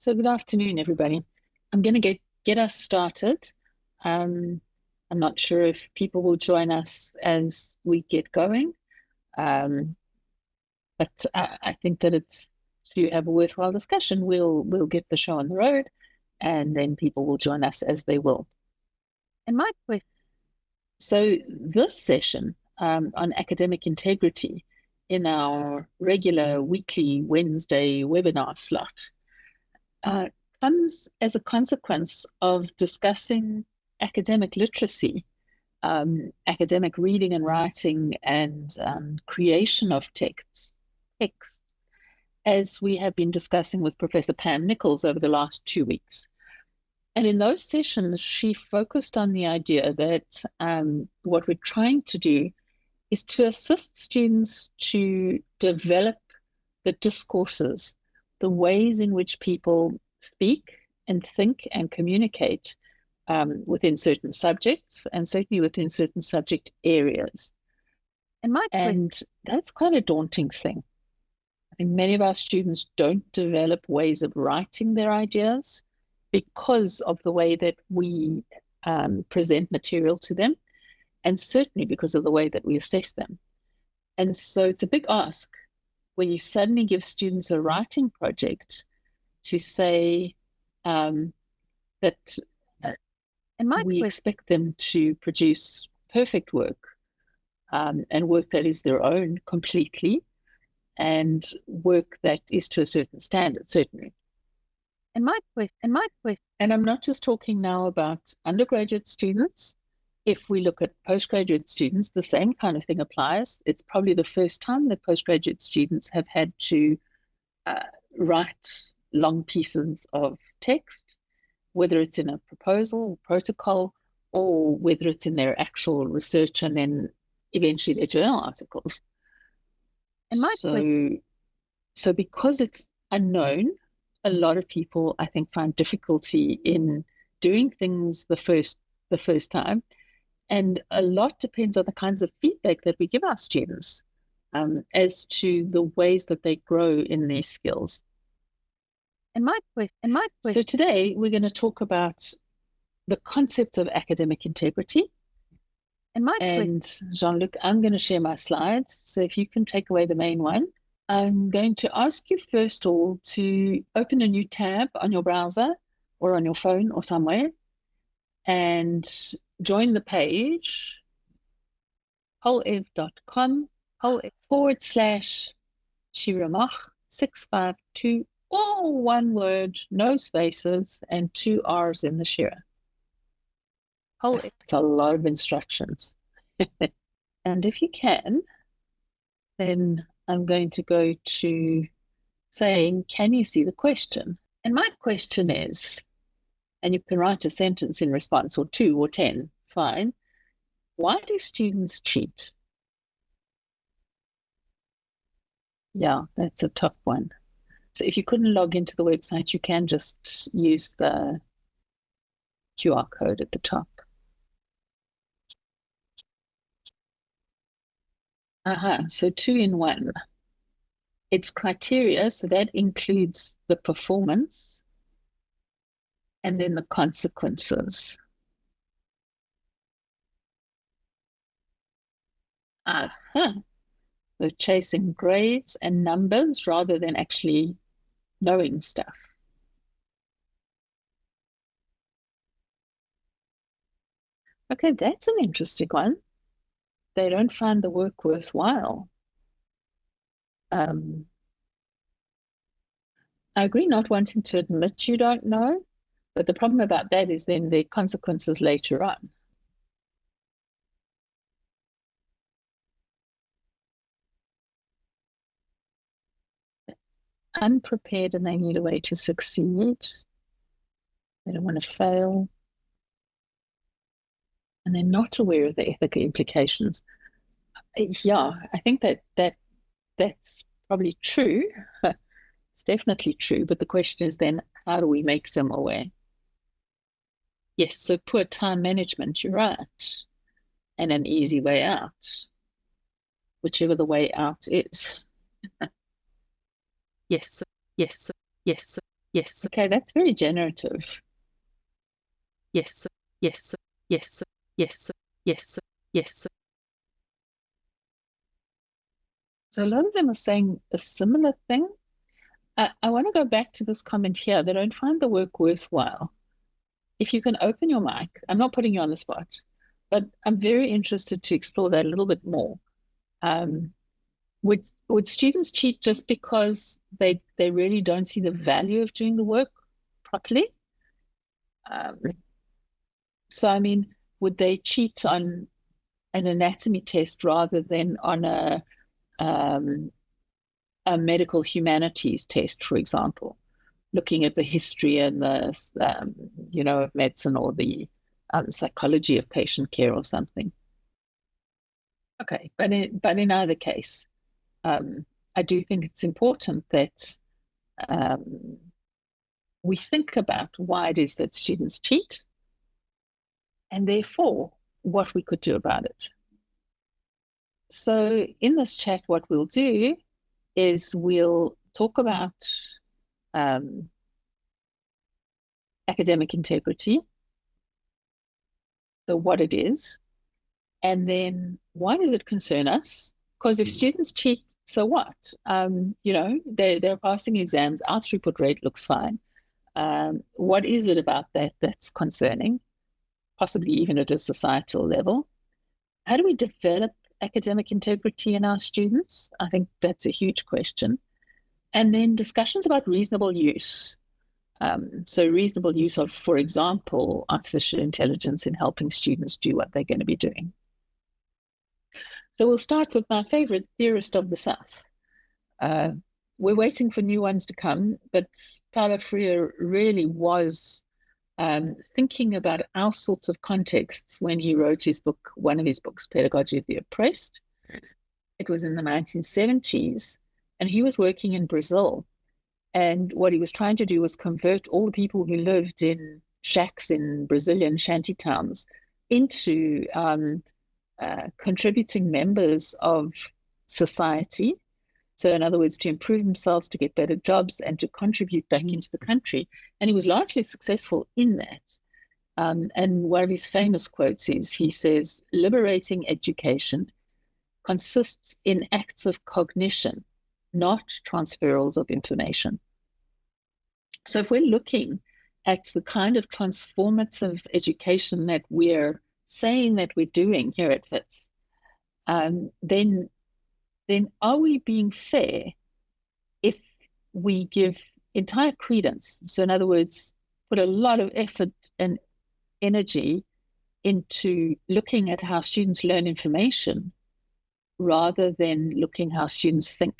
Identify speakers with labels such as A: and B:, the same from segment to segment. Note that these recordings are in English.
A: So good afternoon, everybody. I'm going to get us started. Um, I'm not sure if people will join us as we get going, um, but I think that it's to have a worthwhile discussion. We'll get the show on the road, and then people will join us as they will. And my question, so this session on academic integrity in our regular weekly Wednesday webinar slot. Uh, comes as a consequence of discussing academic literacy, academic reading and writing, and creation of texts, as we have been discussing with Professor Pam Nichols over the last 2 weeks. And in those sessions, she focused on the idea that what we're trying to do is to assist students to develop the discourses, the ways in which people speak and think and communicate within certain subjects and certainly within certain subject areas. And that's quite a daunting thing. I think many of our students don't develop ways of writing their ideas because of the way that we present material to them, and certainly because of the way that we assess them. And so it's a big ask when you suddenly give students a writing project to say that we expect them to produce perfect work and work that is their own completely and work that is to a certain standard, certainly. And I'm not just talking now about undergraduate students. If we look at postgraduate students, the same kind of thing applies. It's probably the first time that postgraduate students have had to write long pieces of text, whether it's in a proposal or protocol, or whether it's in their actual research and then eventually their journal articles. So because it's unknown, a lot of people, I think, find difficulty in doing things the first time. And a lot depends on the kinds of feedback that we give our students as to the ways that they grow in their skills. So today we're going to talk about the concept of academic integrity. And Jean-Luc, I'm going to share my slides. So if you can take away the main one. I'm going to ask you first of all to open a new tab on your browser or on your phone or somewhere and join the page kolev.com /Shirra Moch 652, all one word, no spaces, and 2 R's in the Shirra. It's a lot of instructions. And if you can, then I'm going to go to saying, can you see the question? And my question is, and you can write a sentence in response, or 2 or 10, fine. Why do students cheat? Yeah, that's a tough one. So if you couldn't log into the website, you can just use the QR code at the top. So 2 in 1. It's criteria, so that includes the performance and then the consequences. So chasing grades and numbers rather than actually knowing stuff. Okay, that's an interesting one. They don't find the work worthwhile. I agree not wanting to admit you don't know, but the problem about that is then the consequences later on. Unprepared and they need a way to succeed. They don't want to fail. And they're not aware of the ethical implications. Yeah, I think that's probably true. It's definitely true. But the question is then, how do we make them aware? Yes, so poor time management, you're right. And an easy way out, whichever the way out is. Yes,
B: Yes.
A: Okay, that's very generative.
B: Yes. Yes. Yes. Yes. Yes. Yes.
A: So a lot of them are saying a similar thing. I want to go back to this comment here. They don't find the work worthwhile. If you can open your mic, I'm not putting you on the spot, but I'm very interested to explore that a little bit more. Um, would students cheat just because they really don't see the value of doing the work properly? Um, so I mean, would they cheat on an anatomy test rather than on um, a medical humanities test, for example, looking at the history and the of medicine or the psychology of patient care or something? Okay, but in either case, um, I do think it's important that um, we think about why it is that students cheat and therefore what we could do about it. So, in this chat, what we'll do is we'll talk about um, academic integrity, so what it is, and then why does it concern us? Because if students cheat, so what? They're passing exams, our throughput rate looks fine. What is it about that that's concerning, possibly even at a societal level? How do we develop academic integrity in our students? I think that's a huge question. And then discussions about reasonable use. So reasonable use of, for example, artificial intelligence in helping students do what they're going to be doing. So we'll start with my favorite theorist of the South. Uh, we're waiting for new ones to come, but Paulo Freire really was thinking about all sorts of contexts when he wrote his book, one of his books, Pedagogy of the Oppressed. It was in the 1970s, and he was working in Brazil. And what he was trying to do was convert all the people who lived in shacks in Brazilian shanty towns into contributing members of society. So, in other words, to improve themselves, to get better jobs, and to contribute back into the country. And he was largely successful in that. And one of his famous quotes is he says, liberating education consists in acts of cognition, not transferals of information. So if we're looking at the kind of transformative education that we're saying that we're doing here at WITS, then are we being fair if we give entire credence? So in other words, put a lot of effort and energy into looking at how students learn information rather than looking how students think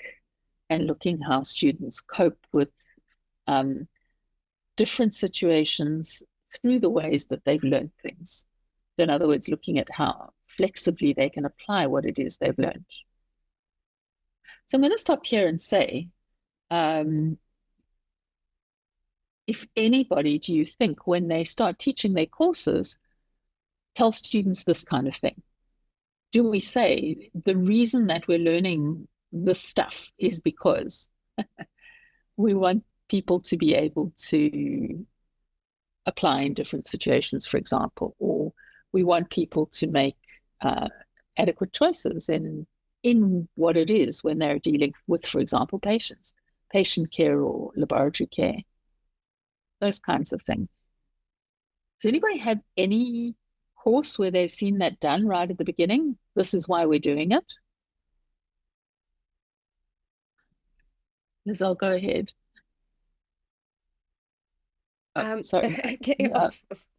A: and looking how students cope with um, different situations through the ways that they've learned things. So in other words, looking at how flexibly they can apply what it is they've learned. So I'm going to stop here and say, um, if anybody do you think when they start teaching their courses, tell students this kind of thing? Do we say the reason that we're learning this stuff is because we want people to be able to apply in different situations, for example, or we want people to make uh, adequate choices in what it is when they're dealing with, for example, patients, patient care or laboratory care, those kinds of things. Does anybody have any course where they've seen that done right at the beginning? This is why we're doing it. Liz, I'll go ahead. Oh, sorry.
B: Okay,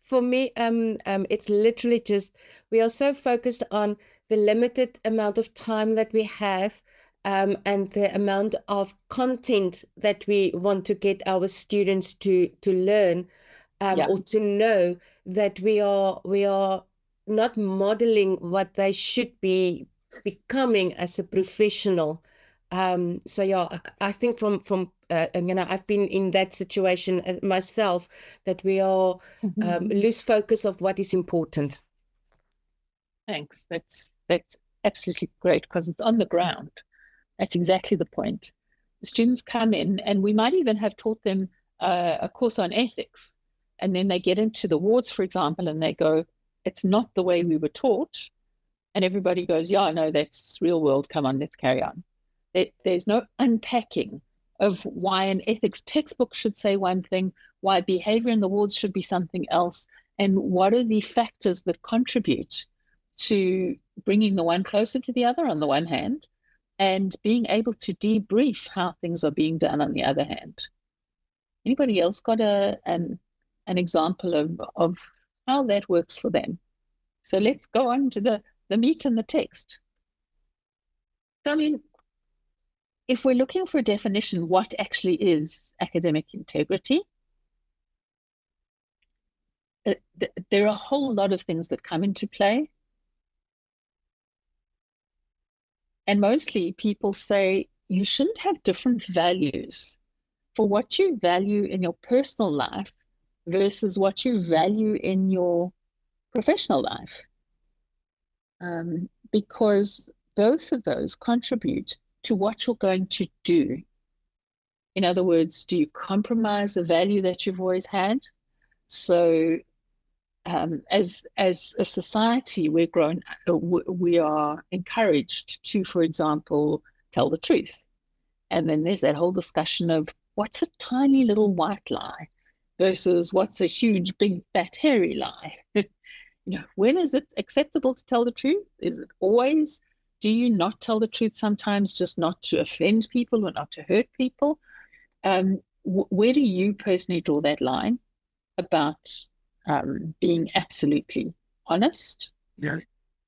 B: for me, it's literally just we are so focused on the limited amount of time that we have, and the amount of content that we want to get our students to learn,
A: Yeah.
B: or to know that we are not modeling what they should be becoming as a professional. So yeah, I think from and, I've been in that situation myself, that we are lose focus of what is important.
A: Thanks. That's absolutely great because it's on the ground. That's exactly the point. The students come in, and we might even have taught them a course on ethics, and then they get into the wards, for example, and they go, it's not the way we were taught. And everybody goes, yeah, no, that's real world. Come on, let's carry on. There's no unpacking of why an ethics textbook should say one thing, why behavior in the wards should be something else, and what are the factors that contribute to bringing the one closer to the other on the one hand, and being able to debrief how things are being done on the other hand. Anybody else got an example of how that works for them? So let's go on to the meat and the text. So, I mean, if we're looking for a definition, what actually is academic integrity? There are a whole lot of things that come into play. And mostly people say you shouldn't have different values for what you value in your personal life versus what you value in your professional life. Because both of those contribute to what you're going to do. In other words, do you compromise the value that you've always had? So, as a society, we are encouraged to, for example, tell the truth. And then there's that whole discussion of what's a tiny little white lie versus what's a huge, big, fat, hairy lie. When is it acceptable to tell the truth? Is it always? Do you not tell the truth sometimes just not to offend people or not to hurt people? Where do you personally draw that line about being absolutely honest?
B: Yeah.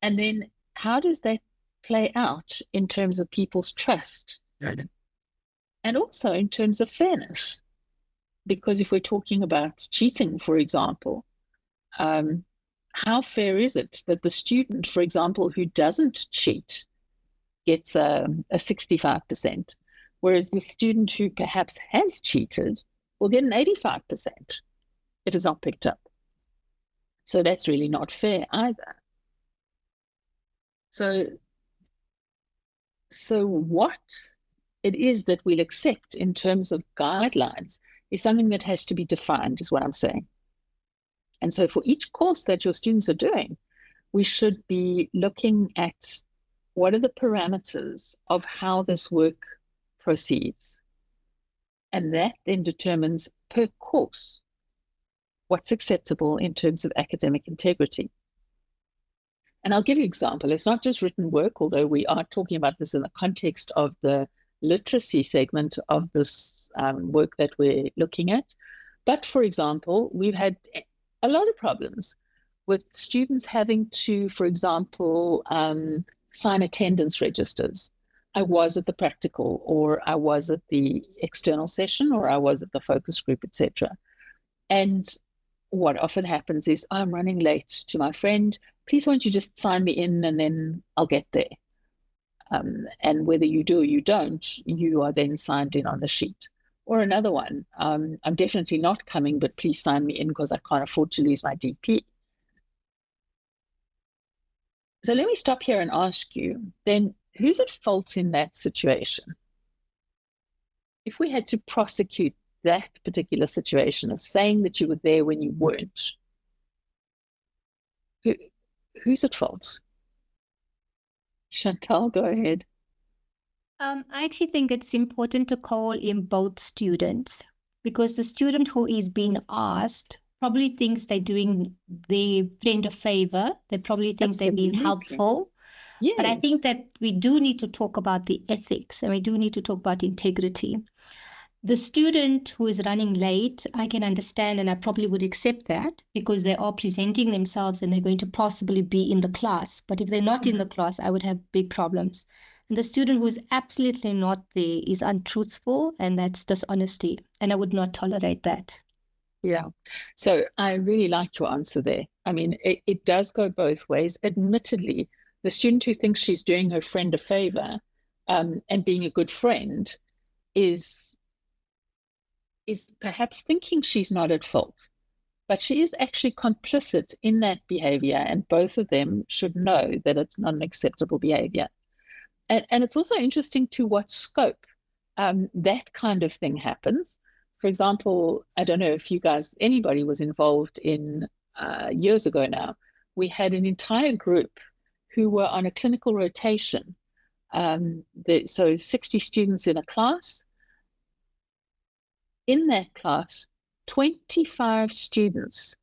A: And then how does that play out in terms of people's trust?
B: Yeah.
A: And also in terms of fairness? Because if we're talking about cheating, for example, how fair is it that the student, for example, who doesn't cheat gets a 65%, whereas the student who perhaps has cheated will get an 85%? It is not picked up. So that's really not fair either. So what it is that we'll accept in terms of guidelines is something that has to be defined, is what I'm saying. And so for each course that your students are doing, we should be looking at what are the parameters of how this work proceeds. And that then determines per course what's acceptable in terms of academic integrity. And I'll give you an example. It's not just written work, although we are talking about this in the context of the literacy segment of this work that we're looking at. But for example, we've had a lot of problems with students having to, for example, sign attendance registers. I was at the practical, or I was at the external session, or I was at the focus group, etc. And what often happens is I'm running late to my friend. Please, won't you just sign me in and then I'll get there. And whether you do or you don't, you are then signed in on the sheet. Or another one, I'm definitely not coming, but please sign me in because I can't afford to lose my DP. So let me stop here and ask you, then who's at fault in that situation? If we had to prosecute that particular situation of saying that you were there when you weren't, who's at fault? Chantal, go ahead.
C: I actually think it's important to call in both students, because the student who is being asked probably thinks they're doing the friend a favor. They probably think they're being helpful.
A: Yes.
C: But I think that we do need to talk about the ethics, and we do need to talk about integrity. The student who is running late, I can understand, and I probably would accept that because they are presenting themselves and they're going to possibly be in the class. But if they're not in the class, I would have big problems. And the student who is absolutely not there is untruthful, and that's dishonesty. And I would not tolerate that.
A: Yeah. So I really like your answer there. I mean, it does go both ways. Admittedly, the student who thinks she's doing her friend a favor and being a good friend is perhaps thinking she's not at fault, but she is actually complicit in that behavior, and both of them should know that it's not an acceptable behavior. And it's also interesting to what scope that kind of thing happens for example, I don't know if anybody was involved in years ago now, we had an entire group who were on a clinical rotation. So 60 students in a class. In that class, 25 students,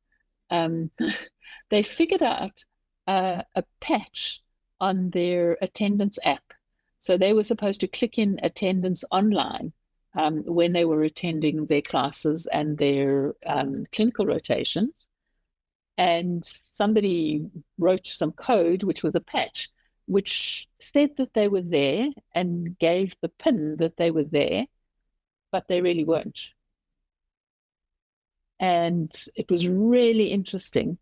A: they figured out a patch on their attendance app. So they were supposed to click in attendance online when they were attending their classes and their clinical rotations. And somebody wrote some code, which was a patch, which said that they were there and gave the pin that they were there, but they really weren't. And it was really interesting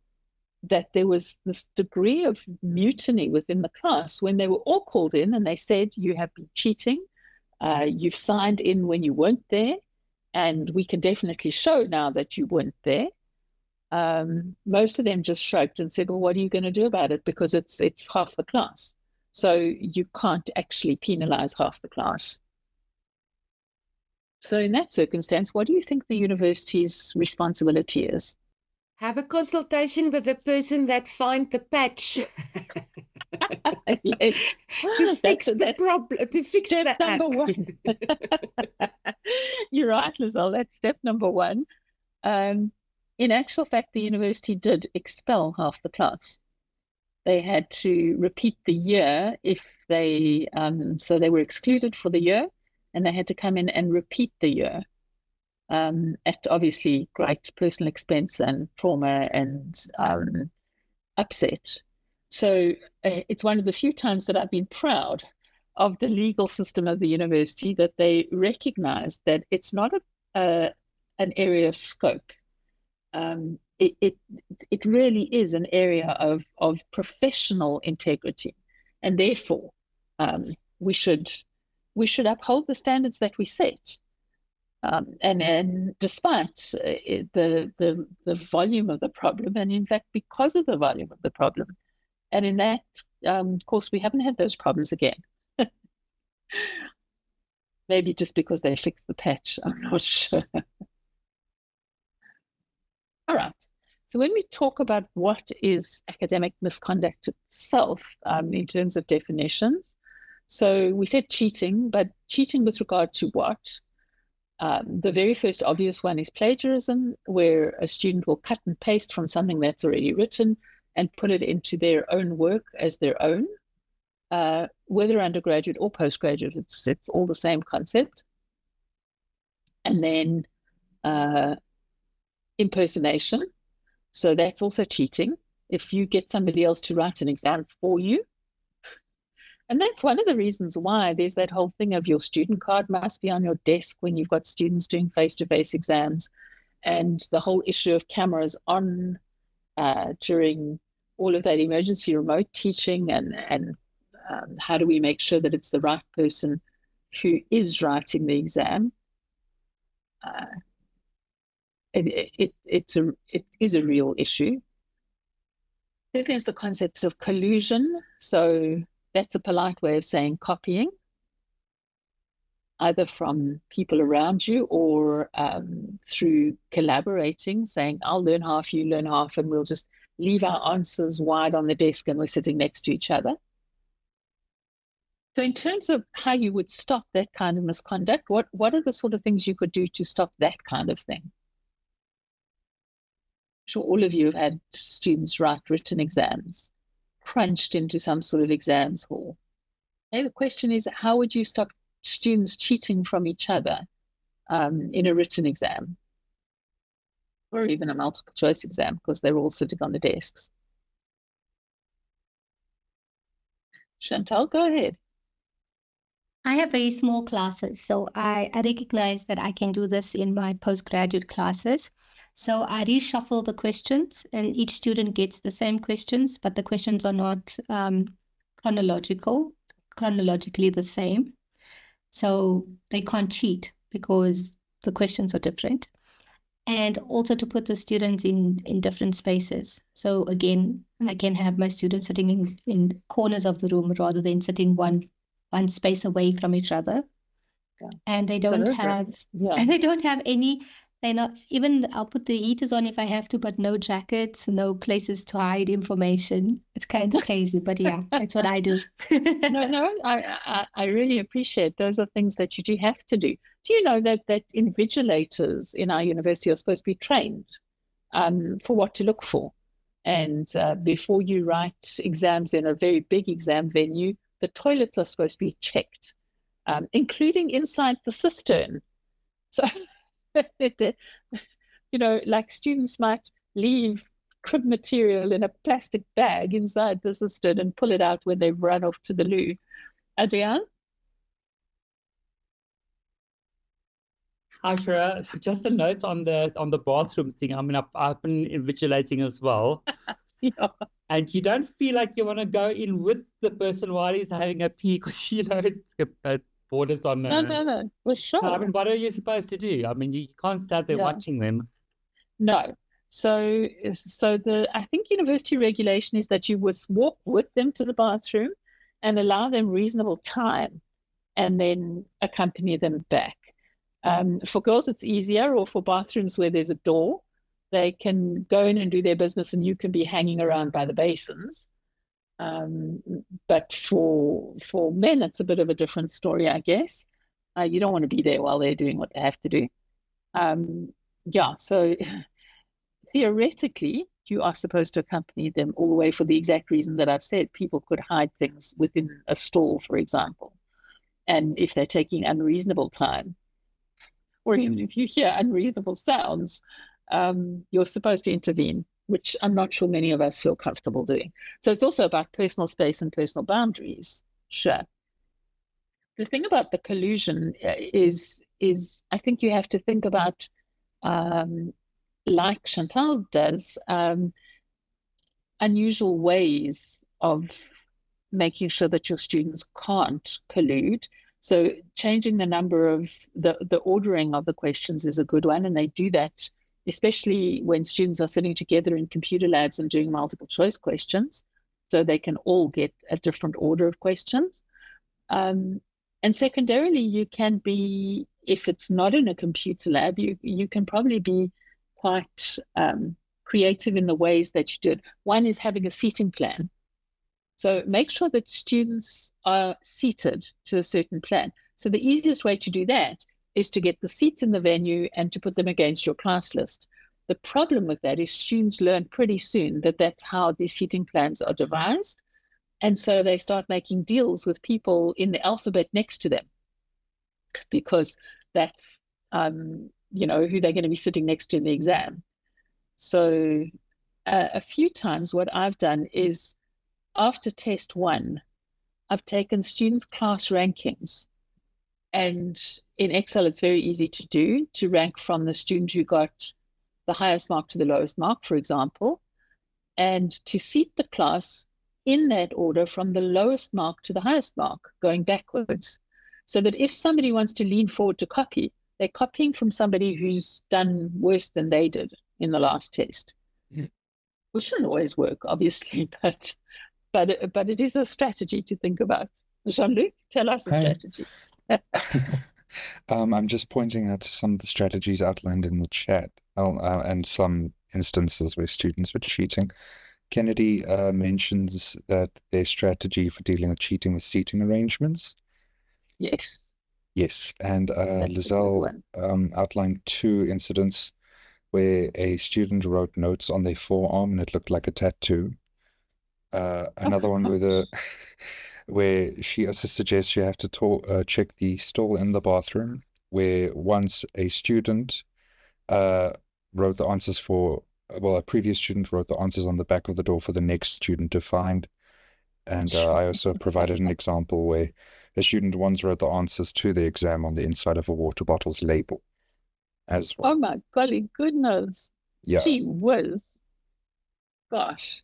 A: that there was this degree of mutiny within the class when they were all called in and they said, you have been cheating, you've signed in when you weren't there, and we can definitely show now that you weren't there. Most of them just shrugged and said, well, what are you going to do about it? Because it's half the class. So you can't actually penalize half the class. So in that circumstance, what do you think the university's responsibility is?
B: Have a consultation with the person that find the patch
A: Yes.
B: to fix the problem, to fix
A: step
B: the
A: number
B: app.
A: 1. You're right, Lizelle. That's step number 1. In actual fact, the university did expel half the class. They had to repeat the year if they, so they were excluded for the year, and they had to come in and repeat the year. At obviously great personal expense and trauma and upset. So it's one of the few times that I've been proud of the legal system of the university, that they recognize that it's not an area of scope. It really is an area of professional integrity, and therefore we should uphold the standards that we set. And despite the volume of the problem, and in fact, because of the volume of the problem, and in that course, we haven't had those problems again. Maybe just because they fixed the patch, I'm not sure. All right. So when we talk about what is academic misconduct itself, in terms of definitions, so we said cheating, but cheating with regard to what? The very first obvious one is plagiarism, where a student will cut and paste from something that's already written and put it into their own work as their own, whether undergraduate or postgraduate. It's all the same concept. And then impersonation. So that's also cheating. If you get somebody else to write an exam for you. And that's one of the reasons why there's that whole thing of your student card must be on your desk when you've got students doing face-to-face exams, and the whole issue of cameras on during all of that emergency remote teaching, and how do we make sure that it's the right person who is writing the exam. It is a real issue. Then there's the concept of collusion. So that's a polite way of saying copying, either from people around you or through collaborating, saying, I'll learn half, you learn half, and we'll just leave our answers wide on the desk and we're sitting next to each other. So in terms of how you would stop that kind of misconduct, what are the sort of things you could do to stop that kind of thing? I'm sure all of you have had students write written exams, crunched into some sort of exams hall. Okay, the question is, how would you stop students cheating from each other in a written exam, or even a multiple choice exam, because they're all sitting on the desks? Chantal, go ahead.
C: I have very small classes, so I recognize that I can do this in my postgraduate classes. So I reshuffle the questions, and each student gets the same questions, but the questions are not chronologically the same. So they can't cheat because the questions are different. And also to put the students in different spaces. So again, I can have my students sitting in corners of the room rather than sitting one space away from each other. and they
A: So
C: don't
A: those are,
C: have
A: yeah.
C: and they don't have any. They're not even. I'll put the heaters on if I have to, but no jackets, no places to hide information. It's kind of crazy, but yeah, that's what I do.
A: No, I really appreciate those are things that you do have to do. Do you know that invigilators in our university are supposed to be trained for what to look for? And before you write exams in a very big exam venue, the toilets are supposed to be checked, including inside the cistern. So, like students might leave crib material in a plastic bag inside the cistern and pull it out when they've run off to the loo. Adrian?
D: Hi, Shirra. Just a note on the bathroom thing. I mean, I've been invigilating as well.
A: Yeah.
D: And you don't feel like you want to go in with the person while he's having a pee because it borders on.
A: No. For
D: So, I
A: sure.
D: mean, what are you supposed to do? I mean, you can't stand there
A: Yeah.
D: watching them.
A: No. So I think university regulation is that you would walk with them to the bathroom and allow them reasonable time and then accompany them back. For girls, it's easier, or for bathrooms where there's a door, they can go in and do their business and you can be hanging around by the basins. But for men, it's a bit of a different story, I guess. You don't want to be there while they're doing what they have to do. Yeah, so theoretically, you are supposed to accompany them all the way for the exact reason that I've said. People could hide things within a stall, for example. And if they're taking unreasonable time, or even if you hear unreasonable sounds, you're supposed to intervene, which I'm not sure many of us feel comfortable doing. So it's also about personal space and personal boundaries. Sure. The thing about the collusion is I think you have to think about, like Chantal does, unusual ways of making sure that your students can't collude. So changing the number of the ordering of the questions is a good one. And they do that, especially when students are sitting together in computer labs and doing multiple choice questions. So they can all get a different order of questions. And secondarily, you can be, if it's not in a computer lab, you can probably be quite creative in the ways that you do it. One is having a seating plan. So make sure that students are seated to a certain plan. So the easiest way to do that is to get the seats in the venue and to put them against your class list. The problem with that is students learn pretty soon that that's how these seating plans are devised. And so they start making deals with people in the alphabet next to them because that's, who they're going to be sitting next to in the exam. So a few times what I've done is after test one, I've taken students' class rankings. And in Excel, it's very easy to do, to rank from the student who got the highest mark to the lowest mark, for example, and to seat the class in that order from the lowest mark to the highest mark, going backwards. So that if somebody wants to lean forward to copy, they're copying from somebody who's done worse than they did in the last test. Which doesn't always work, obviously, but it is a strategy to think about. Jean-Luc, tell us a strategy.
E: I'm just pointing out some of the strategies outlined in the chat and some instances where students were cheating. Kennedy mentions that their strategy for dealing with cheating is seating arrangements.
A: Yes.
E: Yes, and Lizelle outlined 2 incidents where a student wrote notes on their forearm and it looked like a tattoo. Another one where she also suggests you have to check the stall in the bathroom, where once a student wrote the answers a previous student wrote the answers on the back of the door for the next student to find. And I also provided an example where a student once wrote the answers to the exam on the inside of a water bottle's label as well.
A: Oh my golly goodness.
E: Yeah.
A: Gee whiz. Gosh.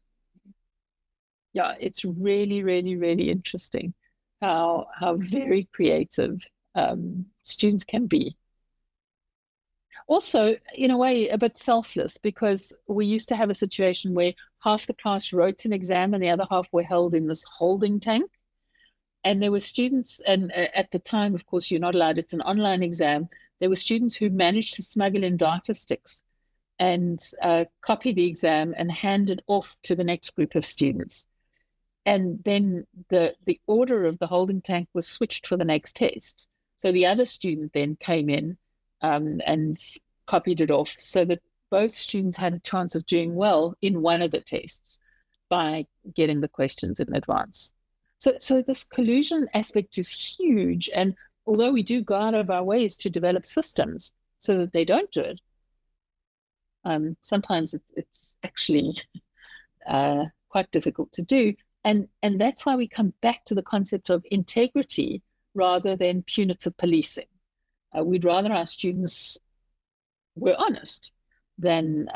A: Yeah, it's really, really, really interesting how very creative students can be. Also, in a way, a bit selfless, because we used to have a situation where half the class wrote an exam and the other half were held in this holding tank. And there were students, and at the time, of course, you're not allowed, it's an online exam. There were students who managed to smuggle in data sticks and copy the exam and hand it off to the next group of students. And then the order of the holding tank was switched for the next test. So the other student then came in and copied it off so that both students had a chance of doing well in one of the tests by getting the questions in advance. So this collusion aspect is huge. And although we do go out of our ways to develop systems so that they don't do it, sometimes it's actually quite difficult to do. And that's why we come back to the concept of integrity rather than punitive policing. We'd rather our students were honest than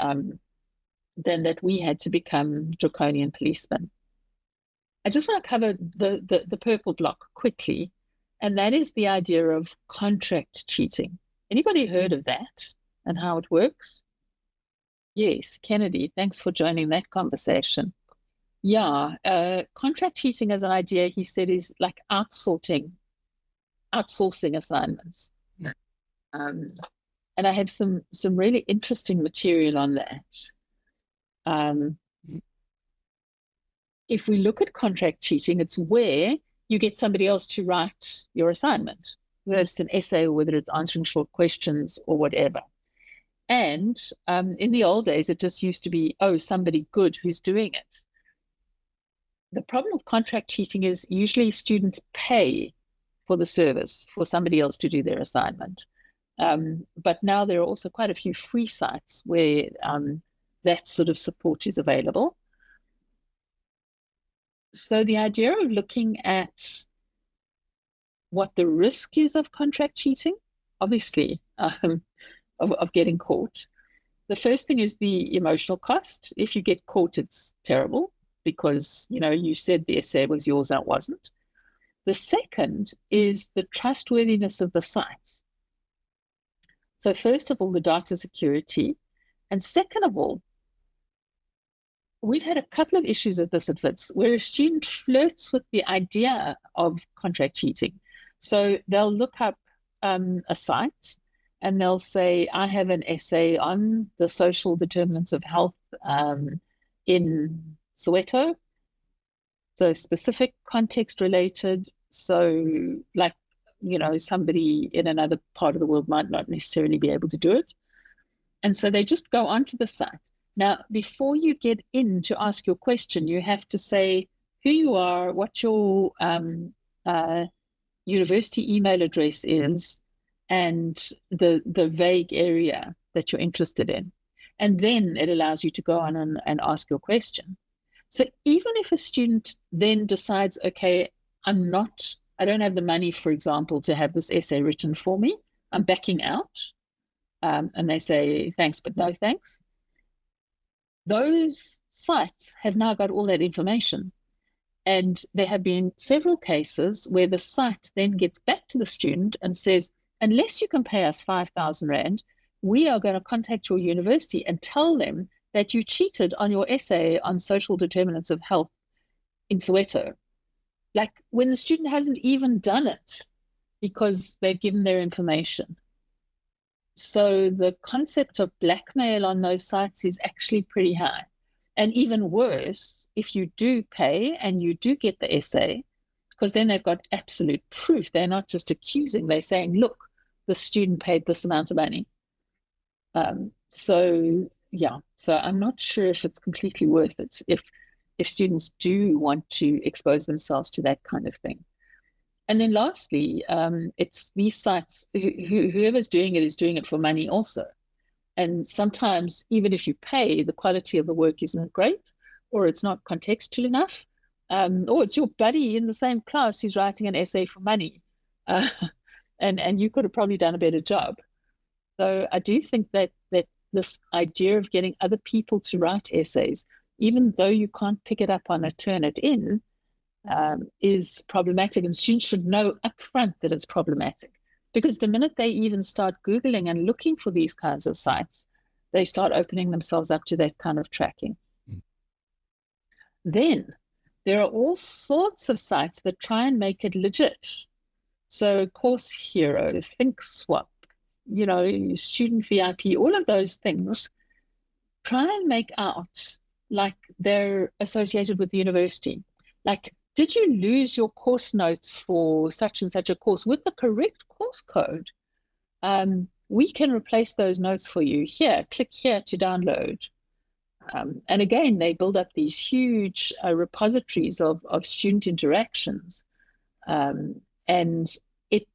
A: that we had to become draconian policemen. I just want to cover the purple block quickly, and that is the idea of contract cheating. Anybody heard of that and how it works? Yes, Kennedy, thanks for joining that conversation. Yeah, contract cheating as an idea, he said, is like outsourcing assignments. And I have some really interesting material on that. If we look at contract cheating, it's where you get somebody else to write your assignment, whether it's an essay or whether it's answering short questions or whatever. And in the old days, it just used to be, oh, somebody good who's doing it. The problem with contract cheating is usually students pay for the service for somebody else to do their assignment. But now there are also quite a few free sites where that sort of support is available. So the idea of looking at what the risk is of contract cheating, obviously, of getting caught. The first thing is the emotional cost. If you get caught, it's terrible because, you said the essay was yours and it wasn't. The second is the trustworthiness of the sites. So first of all, the data security. And second of all, we've had a couple of issues of this at WITS where a student flirts with the idea of contract cheating. So they'll look up a site and they'll say, I have an essay on the social determinants of health in Soweto. So specific context related. So like, somebody in another part of the world might not necessarily be able to do it. And so they just go onto the site. Now, before you get in to ask your question, you have to say who you are, what your university email address is, and the vague area that you're interested in. And then it allows you to go on and ask your question. So even if a student then decides, okay, I don't have the money, for example, to have this essay written for me, I'm backing out, and they say, thanks, but no thanks. Those sites have now got all that information. And there have been several cases where the site then gets back to the student and says, unless you can pay us 5,000 Rand, we are going to contact your university and tell them that you cheated on your essay on social determinants of health in Soweto. Like when the student hasn't even done it because they've given their information. So the concept of blackmail on those sites is actually pretty high. And even worse, if you do pay and you do get the essay, because then they've got absolute proof. They're not just accusing, they're saying, look, the student paid this amount of money. So I'm not sure if it's completely worth it if students do want to expose themselves to that kind of thing. And then lastly, it's these sites, whoever's doing it is doing it for money also. And sometimes, even if you pay, the quality of the work isn't great, or it's not contextual enough, or it's your buddy in the same class who's writing an essay for money. And you could have probably done a better job. So I do think that this idea of getting other people to write essays, even though you can't pick it up on a Turnitin, is problematic, and students should know upfront that it's problematic, because the minute they even start Googling and looking for these kinds of sites, they start opening themselves up to that kind of tracking. Then there are all sorts of sites that try and make it legit. So Course Hero, ThinkSwap, Student VIP, all of those things try and make out like they're associated with the university. Like, did you lose your course notes for such and such a course with the correct course code? We can replace those notes for you. Here, click here to download. And again, they build up these huge repositories of student interactions. And it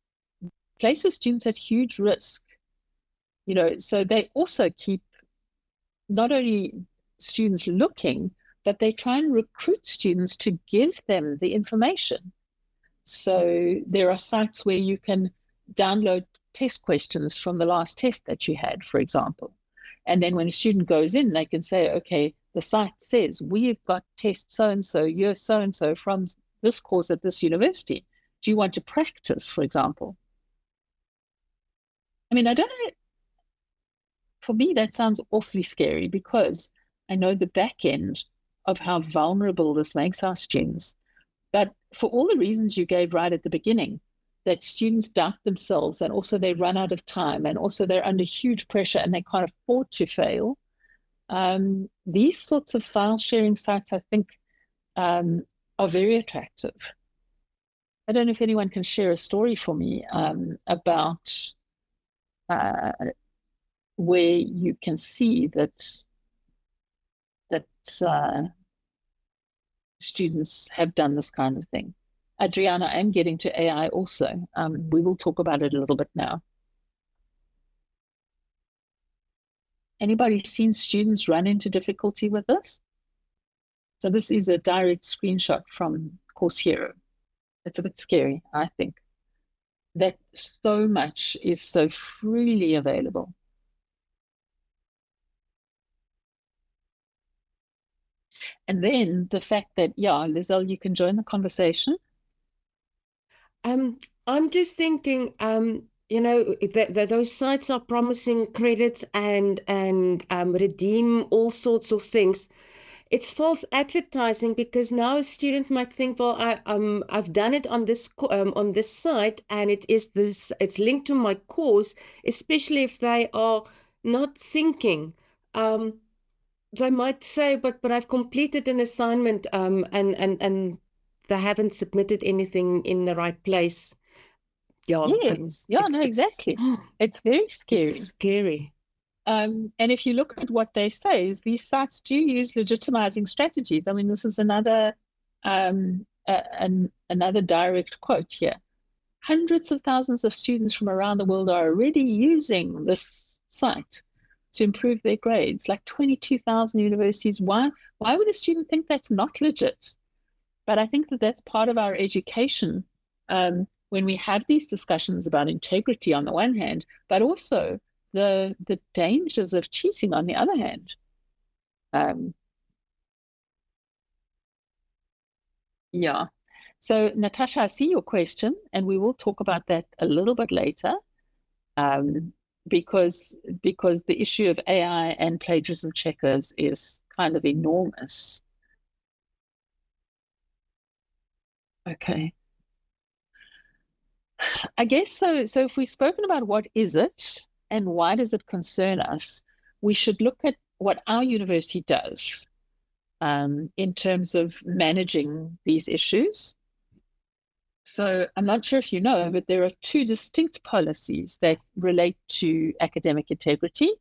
A: places students at huge risk. So they also keep not only students looking, but they try and recruit students to give them the information. So there are sites where you can download test questions from the last test that you had, for example. And then when a student goes in, they can say, okay, the site says, we've got test so-and-so, year so-and-so from this course at this university. Do you want to practice, for example? I mean, I don't know. For me, that sounds awfully scary because I know the back end of how vulnerable this makes our students. But for all the reasons you gave right at the beginning, that students doubt themselves and also they run out of time and also they're under huge pressure and they can't afford to fail. These sorts of file sharing sites, I think, are very attractive. I don't know if anyone can share a story for me about where you can see that students have done this kind of thing. Adriana, I'm getting to AI also. We will talk about it a little bit now. Anybody seen students run into difficulty with this? So this is a direct screenshot from Course Hero. It's a bit scary, I think, that so much is so freely available. And then the fact that, yeah, Lizelle, you can join the conversation.
B: I'm just thinking, that those sites are promising credits and redeem all sorts of things. It's false advertising because now a student might think, well, I've done it on this site and it's linked to my course, especially if they are not thinking. They might say, but I've completed an assignment and they haven't submitted anything in the right place. Yeah,
A: yes, exactly. It's very scary.
B: It's scary.
A: And if you look at what they say, is these sites do use legitimizing strategies. I mean, this is another another direct quote here. Hundreds of thousands of students from around the world are already using this site to improve their grades, like 22,000 universities. Why would a student think that's not legit? But I think that that's part of our education when we have these discussions about integrity on the one hand, but also the dangers of cheating on the other hand. Yeah. So Natasha, I see your question, and we will talk about that a little bit later, because the issue of AI and plagiarism checkers is kind of enormous. Okay. I guess so. So if we've spoken about what is it and why does it concern us, we should look at what our university does in terms of managing these issues. So I'm not sure if you know, but there are two distinct policies that relate to academic integrity.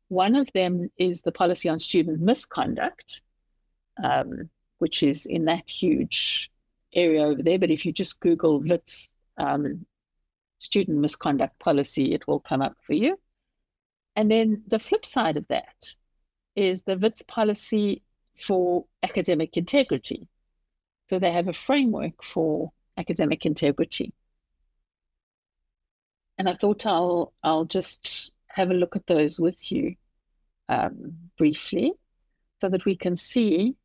A: One of them is the policy on student misconduct, which is in that huge area over there. But if you just Google Wits student misconduct policy, it will come up for you. And then the flip side of that is the WITS policy for academic integrity. So they have a framework for academic integrity. And I thought I'll just have a look at those with you briefly so that we can see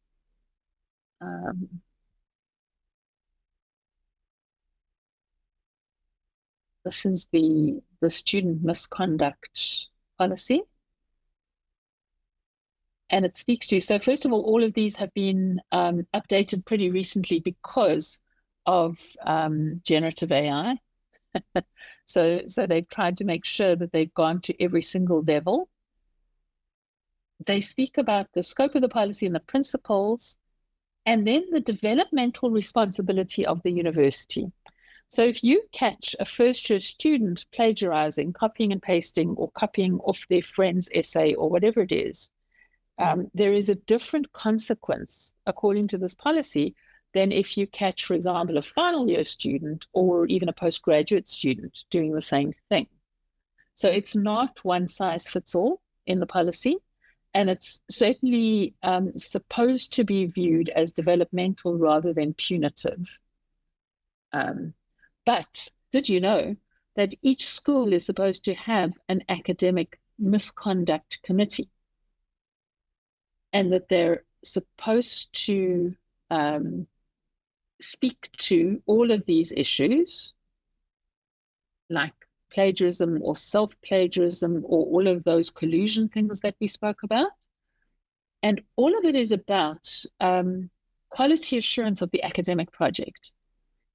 A: this is the student misconduct policy. and it speaks to you. So first of all of these have been updated pretty recently because of generative AI. So they've tried to make sure that they've gone to every single level. They speak about the scope of the policy and the principles, and then the developmental responsibility of the university. So if you catch a first-year student plagiarizing, copying and pasting, or copying off their friend's essay or whatever it is, there is a different consequence according to this policy than if you catch, for example, a final year student or even a postgraduate student doing the same thing. So it's not one size fits all in the policy, and it's certainly supposed to be viewed as developmental rather than punitive. But did you know that each school is supposed to have an academic misconduct committee, and that they're supposed to speak to all of these issues, like plagiarism or self-plagiarism or all of those collusion things that we spoke about? And all of it is about quality assurance of the academic project.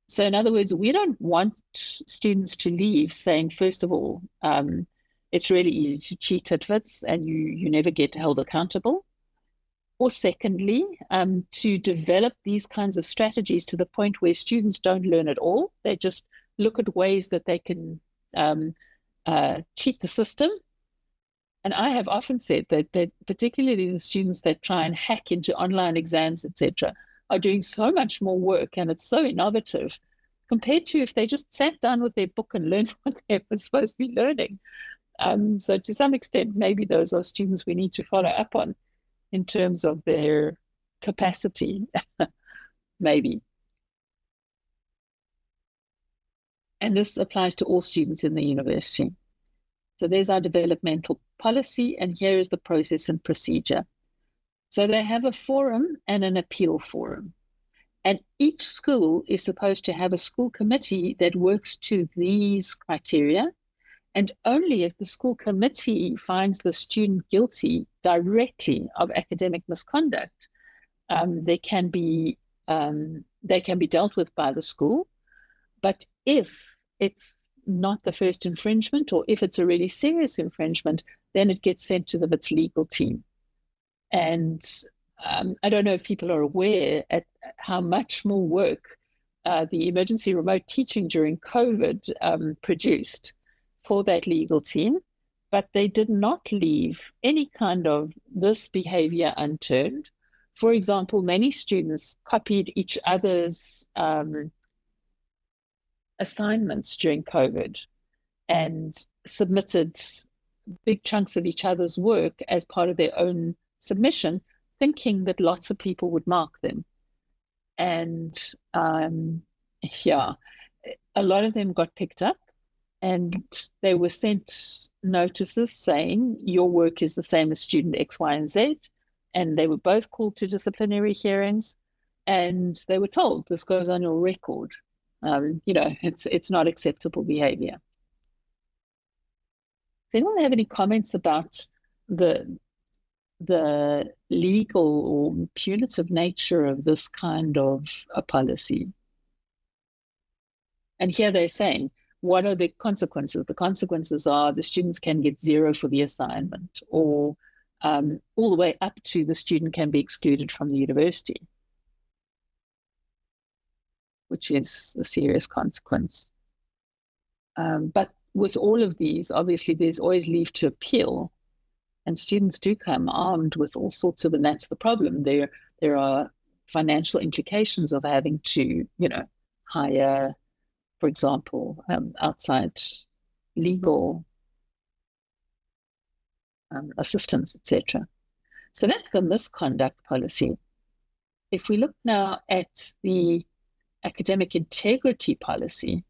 A: So in other words, we don't want students to leave saying, first of all, it's really easy to cheat at WITS and you never get held accountable. Or secondly, to develop these kinds of strategies to the point where students don't learn at all. They just look at ways that they can cheat the system. And I have often said that particularly the students that try and hack into online exams, etc., are doing so much more work, and it's so innovative compared to if they just sat down with their book and learned what they were supposed to be learning. So to some extent, maybe those are students we need to follow up on in terms of their capacity, maybe. And this applies to all students in the university. So there's our developmental policy, and here is the process and procedure. So they have a forum and an appeal forum. And each school is supposed to have a school committee that works to these criteria. And only if the school committee finds the student guilty directly of academic misconduct, they can be dealt with by the school. But if it's not the first infringement, or if it's a really serious infringement, then it gets sent to the WITS legal team. And I don't know if people are aware at how much more work the emergency remote teaching during COVID produced for that legal team, but they did not leave any kind of this behavior unturned. For example, many students copied each other's assignments during COVID and submitted big chunks of each other's work as part of their own submission, thinking that lots of people would mark them. And yeah, a lot of them got picked up, and they were sent notices saying your work is the same as student X, Y, and Z. And they were both called to disciplinary hearings, and they were told this goes on your record. It's not acceptable behavior. Does anyone have any comments about the legal or punitive nature of this kind of a policy? And here they're saying, what are the consequences? The consequences are the students can get 0 for the assignment, or all the way up to the student can be excluded from the university, which is a serious consequence. But with all of these, obviously, there's always leave to appeal, and students do come armed with all sorts of, and that's the problem. There are financial implications of having to, hire, for example, outside legal assistance, etc. So that's the misconduct policy. If we look now at the academic integrity policy,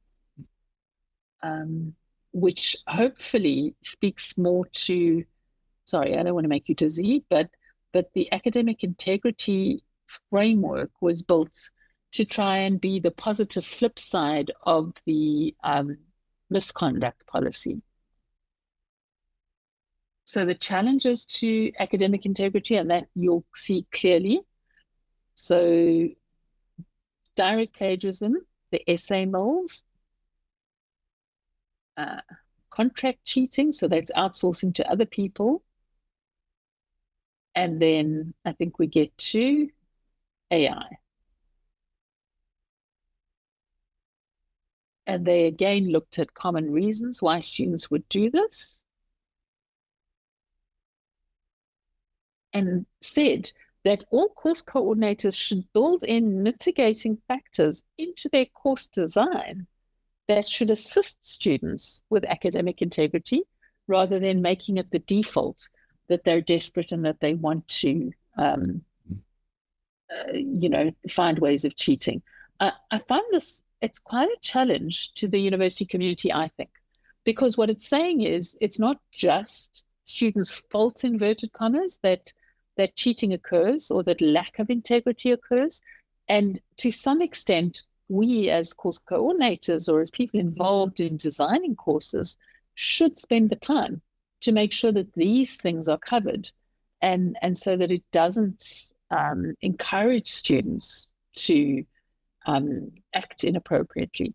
A: which hopefully speaks more to, sorry, I don't want to make you dizzy, but the academic integrity framework was built to try and be the positive flip side of the misconduct policy. So the challenges to academic integrity, and that you'll see clearly. So direct plagiarism, the essay mills, contract cheating, so that's outsourcing to other people. And then I think we get to AI. And they again looked at common reasons why students would do this and said that all course coordinators should build in mitigating factors into their course design that should assist students with academic integrity rather than making it the default that they're desperate and that they want to, find ways of cheating. I find this, it's quite a challenge to the university community, I think, because what it's saying is it's not just students' fault, inverted commas, that cheating occurs or that lack of integrity occurs. And to some extent, we as course coordinators or as people involved in designing courses should spend the time to make sure that these things are covered and so that it doesn't encourage students to act inappropriately.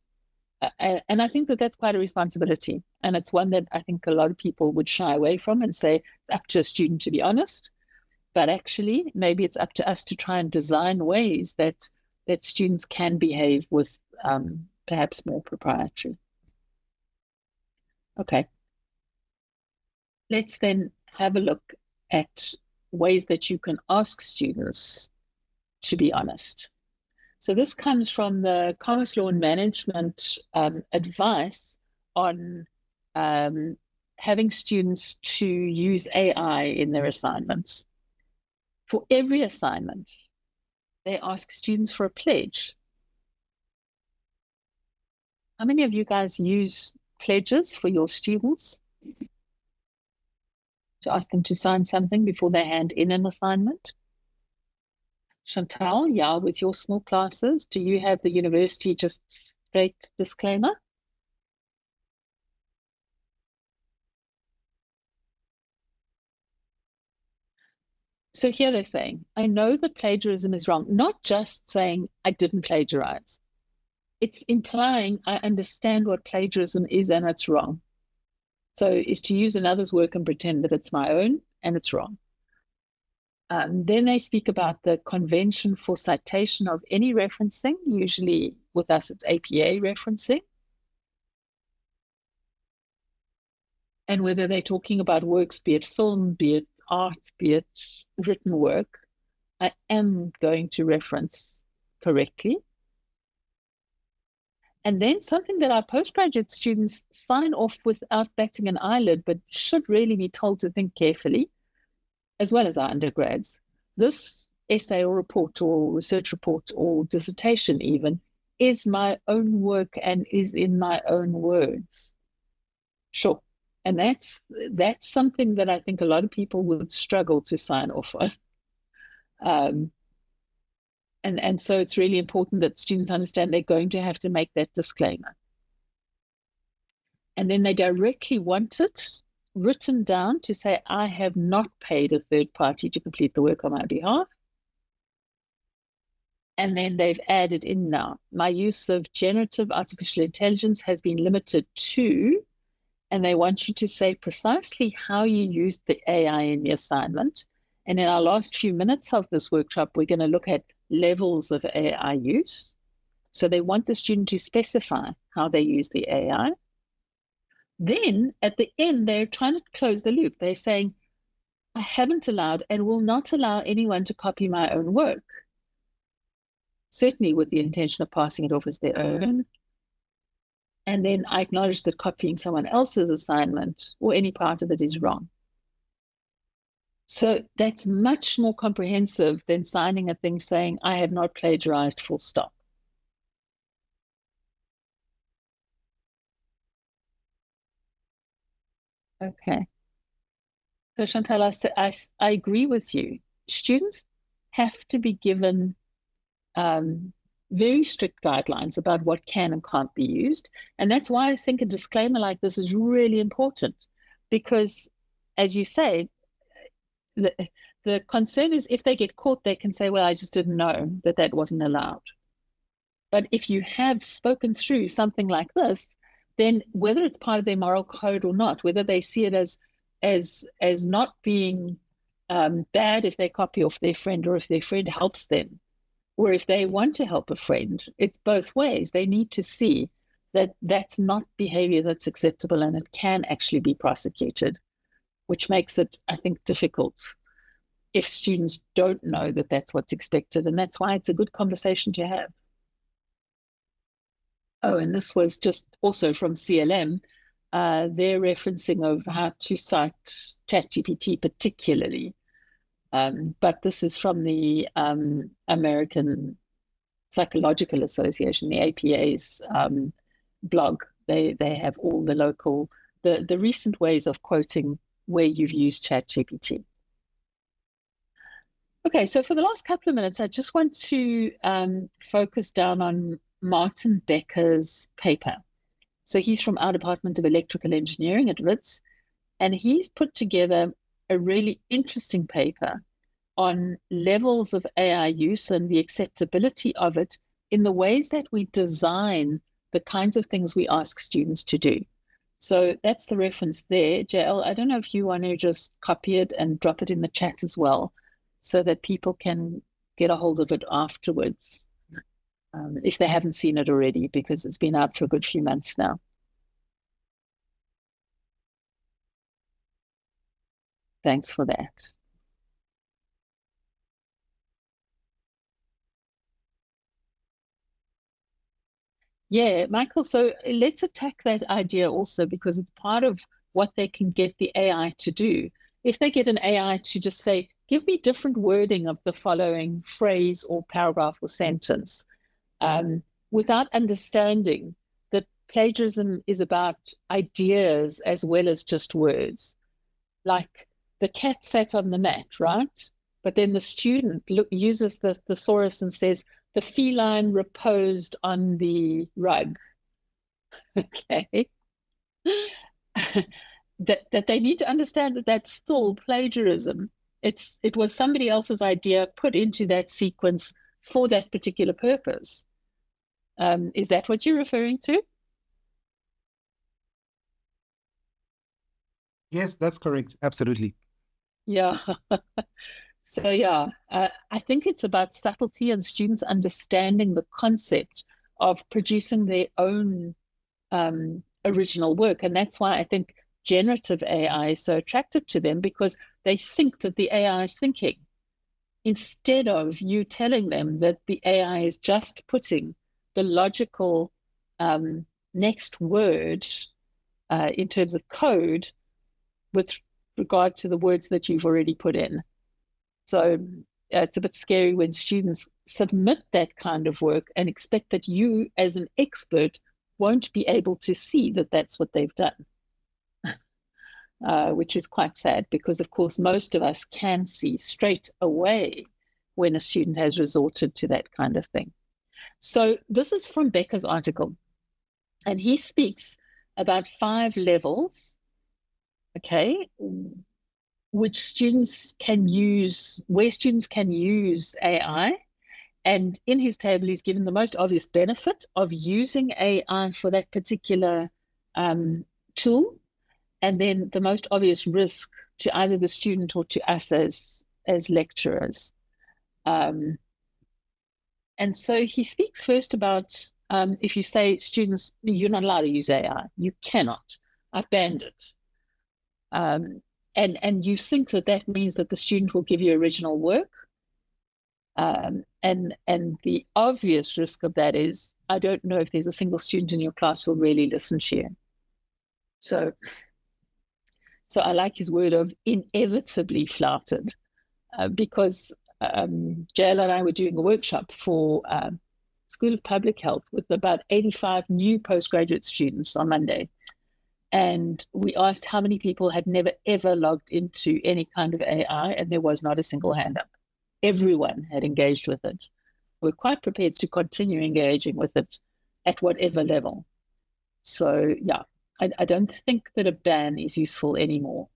A: And I think that that's quite a responsibility. And it's one that I think a lot of people would shy away from and say, it's up to a student to be honest. But actually, maybe it's up to us to try and design ways that students can behave with perhaps more proprietary. Okay. Let's then have a look at ways that you can ask students to be honest. So this comes from the Commerce Law and Management advice on having students to use AI in their assignments. For every assignment, they ask students for a pledge. How many of you guys use pledges for your students? To ask them to sign something before they hand in an assignment? Chantal, yeah, with your small classes, do you have the university just straight disclaimer? So here they're saying, I know that plagiarism is wrong, not just saying I didn't plagiarize. It's implying I understand what plagiarism is and it's wrong. So is to use another's work and pretend that it's my own and it's wrong. Then they speak about the convention for citation of any referencing. Usually with us, it's APA referencing. And whether they're talking about works, be it film, be it art, be it written work, I am going to reference correctly. And then something that our postgraduate students sign off without batting an eyelid, but should really be told to think carefully, as well as our undergrads. This essay or report or research report or dissertation even is my own work and is in my own words. Sure. And that's something that I think a lot of people would struggle to sign off on. And so it's really important that students understand they're going to have to make that disclaimer. And then they directly want it written down to say, I have not paid a third party to complete the work on my behalf. And then they've added in now, my use of generative artificial intelligence has been limited to, and they want you to say precisely how you used the AI in the assignment. And in our last few minutes of this workshop, we're going to look at levels of AI use. So they want the student to specify how they use the AI. Then at the end, they're trying to close the loop. They're saying, I haven't allowed and will not allow anyone to copy my own work, certainly with the intention of passing it off as their own. And then I acknowledge that copying someone else's assignment or any part of it is wrong. So that's much more comprehensive than signing a thing saying, I have not plagiarized, full stop. Okay. So Chantal, I agree with you. Students have to be given very strict guidelines about what can and can't be used. And that's why I think a disclaimer like this is really important, because as you say, the concern is if they get caught, they can say, well, I just didn't know that that wasn't allowed. But if you have spoken through something like this, then whether it's part of their moral code or not, whether they see it as not being bad if they copy off their friend, or if their friend helps them, or if they want to help a friend, it's both ways. They need to see that that's not behavior that's acceptable, and it can actually be prosecuted, which makes it, I think, difficult if students don't know that that's what's expected. And that's why it's a good conversation to have. Oh, and this was just also from CLM, their referencing of how to cite ChatGPT particularly. But this is from the American Psychological Association, the APA's blog. They have all the local, the recent ways of quoting where you've used ChatGPT. Okay, so for the last couple of minutes, I just want to focus down on Martin Becker's paper. So he's from our Department of Electrical Engineering at Wits, and he's put together a really interesting paper on levels of AI use and the acceptability of it in the ways that we design the kinds of things we ask students to do. So that's the reference there. JL, I don't know if you want to just copy it and drop it in the chat as well, so that people can get a hold of it afterwards, if they haven't seen it already, because it's been out for a good few months now. Thanks for that. Yeah, Michael, so let's attack that idea also, because it's part of what they can get the AI to do. If they get an AI to just say, give me different wording of the following phrase or paragraph or sentence, without understanding that plagiarism is about ideas as well as just words. Like the cat sat on the mat, right? But then the student uses the thesaurus and says, the feline reposed on the rug. Okay. that they need to understand that that's still plagiarism. It was somebody else's idea put into that sequence for that particular purpose. Is that what you're referring to?
F: Yes, that's correct. Absolutely.
A: Yeah. So yeah, I think it's about subtlety and students understanding the concept of producing their own original work. And that's why I think generative AI is so attractive to them, because they think that the AI is thinking, instead of you telling them that the AI is just putting the logical next word in terms of code with regard to the words that you've already put in. So it's a bit scary when students submit that kind of work and expect that you, as an expert, won't be able to see that that's what they've done, which is quite sad, because, of course, most of us can see straight away when a student has resorted to that kind of thing. So this is from Becker's article, and he speaks about 5 levels, okay, which students can use, where students can use AI. And in his table, he's given the most obvious benefit of using AI for that particular tool, and then the most obvious risk to either the student or to us as lecturers. And so he speaks first about if you say, students, you're not allowed to use AI. You cannot. I've banned it. And you think that that means that the student will give you original work. And the obvious risk of that is, I don't know if there's a single student in your class who will really listen to you. So I like his word of inevitably flouted, because JL and I were doing a workshop for School of Public Health with about 85 new postgraduate students on Monday. And we asked how many people had never, ever logged into any kind of AI, and there was not a single hand up. Everyone had engaged with it. We're quite prepared to continue engaging with it at whatever level. So, yeah, I don't think that a ban is useful anymore.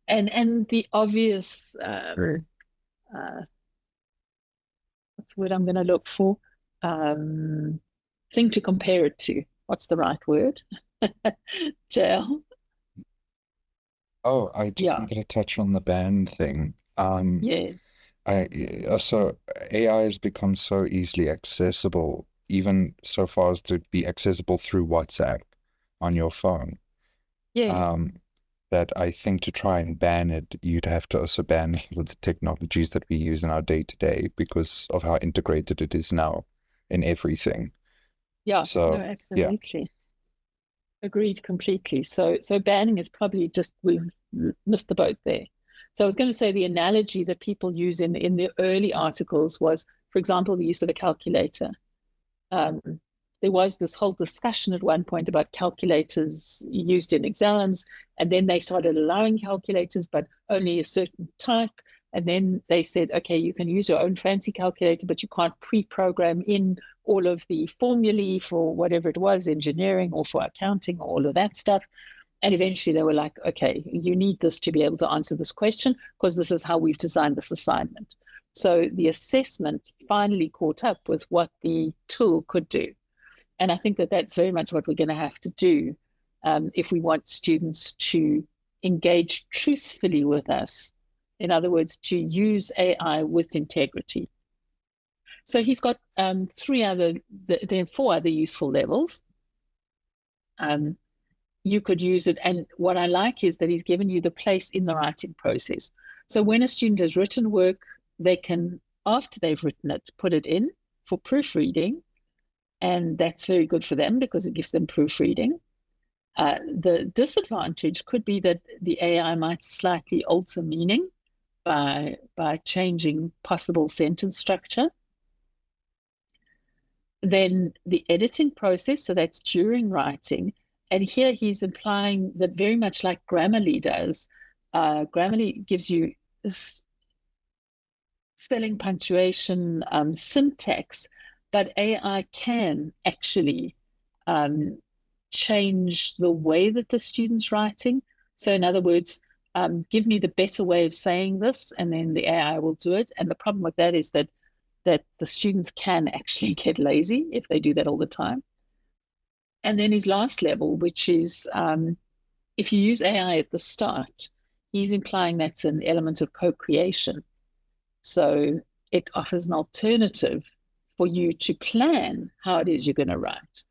A: And the obvious what's the word I'm going to look for? Thing to compare it to. What's the right word? JL.
E: Oh, I just
A: Yeah.
E: wanted to touch on the ban thing.
A: Yeah.
E: So AI has become so easily accessible, even so far as to be accessible through WhatsApp on your phone.
A: Yeah.
E: That I think to try and ban it, you'd have to also ban all the technologies that we use in our day-to-day because of how integrated it is now in everything.
A: Yeah. No,
E: So yeah,
A: absolutely. Agreed completely. So banning is probably just we've missed the boat there. So I was going to say the analogy that people use in the early articles was, for example, the use of a calculator. There was this whole discussion at one point about calculators used in exams, and then they started allowing calculators, but only a certain type. And then they said, okay, you can use your own fancy calculator, but you can't pre-program in all of the formulae for whatever it was, engineering or for accounting, or all of that stuff. And eventually they were like, okay, you need this to be able to answer this question because this is how we've designed this assignment. So the assessment finally caught up with what the tool could do. And I think that that's very much what we're going to have to do if we want students to engage truthfully with us. In other words, to use AI with integrity. So he's got there are 4 other useful levels. You could use it. And what I like is that he's given you the place in the writing process. So when a student has written work, they can, after they've written it, put it in for proofreading. And that's very good for them because it gives them proofreading. The disadvantage could be that the AI might slightly alter meaning by changing possible sentence structure. Then the editing process, so that's during writing. And here he's implying that very much like Grammarly does. Grammarly gives you spelling, punctuation, syntax, but AI can actually change the way that the student's writing. So in other words, give me the better way of saying this, and then the AI will do it. And the problem with that is that the students can actually get lazy if they do that all the time. And then his last level, which is if you use AI at the start, he's implying that's an element of co-creation. So it offers an alternative for you to plan how it is you're going to write.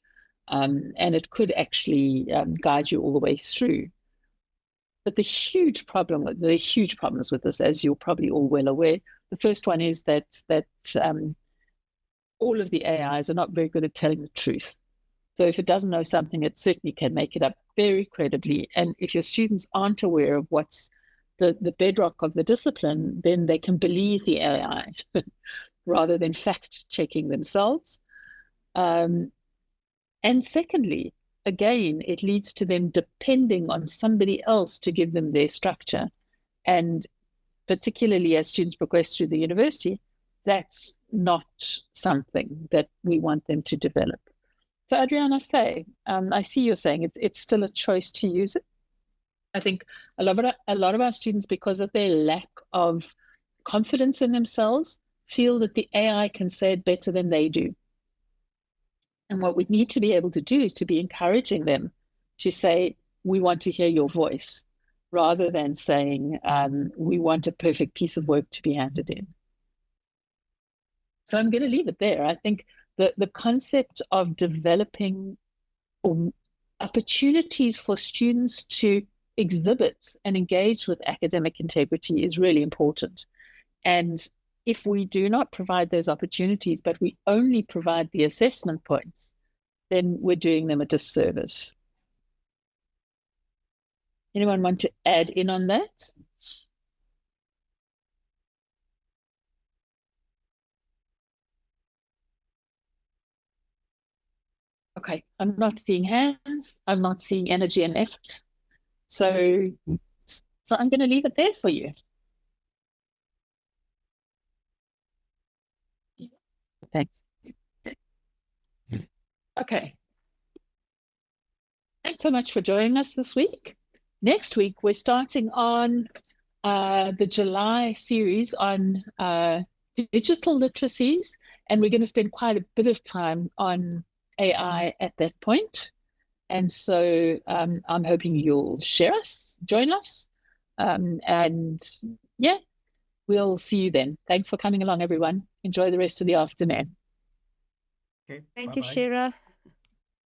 A: And it could actually guide you all the way through. But the huge problems with this, as you're probably all well aware. The first one is that all of the AIs are not very good at telling the truth. So if it doesn't know something, it certainly can make it up very credibly. And if your students aren't aware of what's the bedrock of the discipline, then they can believe the AI rather than fact checking themselves. And secondly, again, it leads to them depending on somebody else to give them their structure. And particularly as students progress through the university, that's not something that we want them to develop. So Adriana, I see you're saying it's still a choice to use it. I think a lot of our students, because of their lack of confidence in themselves, feel that the AI can say it better than they do. And what we need to be able to do is to be encouraging them to say, we want to hear your voice, rather than saying, we want a perfect piece of work to be handed in. So I'm going to leave it there. I think the concept of developing opportunities for students to exhibit and engage with academic integrity is really important. And if we do not provide those opportunities, but we only provide the assessment points, then we're doing them a disservice. Anyone want to add in on that? Okay, I'm not seeing hands. I'm not seeing energy and effort. So I'm going to leave it there for you. Thanks. Okay. Thanks so much for joining us this week. next week, we're starting on the July series on digital literacies, and we're going to spend quite a bit of time on AI at that point. And so I'm hoping you'll join us, and yeah, we'll see you then. Thanks for coming along, everyone. Enjoy the rest of the afternoon.
F: Okay.
B: Thank you,
F: Bye-bye.
B: Shirra.